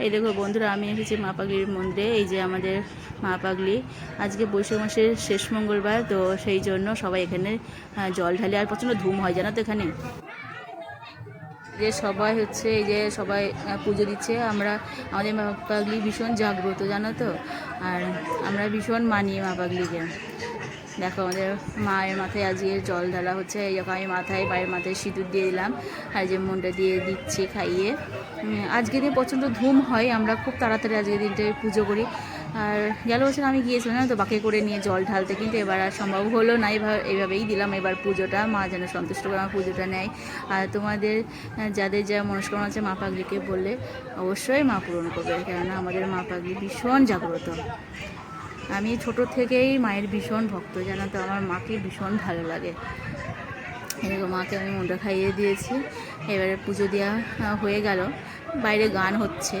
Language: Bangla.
এই দেখো বন্ধুরা, আমি এসেছি মা পাগলির মন্দিরে। এই যে আমাদের মা পাগলি। আজকে বৈশাখ মাসের শেষ মঙ্গলবার, তো সেই জন্য সবাই এখানে জল ঢালে। আর প্রচণ্ড ধুম হয় জানো তো এখানে। যে সবাই হচ্ছে এই যে সবাই পুজো দিচ্ছে। আমাদের মা পাগলি ভীষণ জাগ্রত জানো তো। আর আমরা ভীষণ মানি মা পাগলিকে। দেখো আমাদের মায়ের মাথায় আজকে জল ঢালা হচ্ছে। এই যখন আমি পায়ের মাথায় সিঁদুর দিয়ে দিলাম, আর যে মনটা দিয়ে দিচ্ছি খাইয়ে। আজকের দিন প্রচণ্ড ধুম হয়, আমরা খুব তাড়াতাড়ি আজকের দিনটায় পুজো করি। আর গেল বছর আমি গিয়েছিলাম না তো বাঁকে করে নিয়ে জল ঢালতে, কিন্তু এবার আর সম্ভব হলো না। এইভাবেই দিলাম এবার পুজোটা। মা যেন সন্তুষ্ট করে আমার পুজোটা নেয়। আর তোমাদের যাদের যা মনস্কামনা আছে মা পাগলিকে বললে অবশ্যই মা পূরণ করবে, কেননা আমাদের মা পাগলি ভীষণ জাগ্রত। আমি ছোট থেকেই মায়ের ভীষণ ভক্ত জানো তো, আমার মাকে ভীষণ ভালো লাগে। এরকম মাকে আমি মুন্ডা খাইয়ে দিয়েছি। এবারে পুজো দেওয়া হয়ে গেল, বাইরে গান হচ্ছে।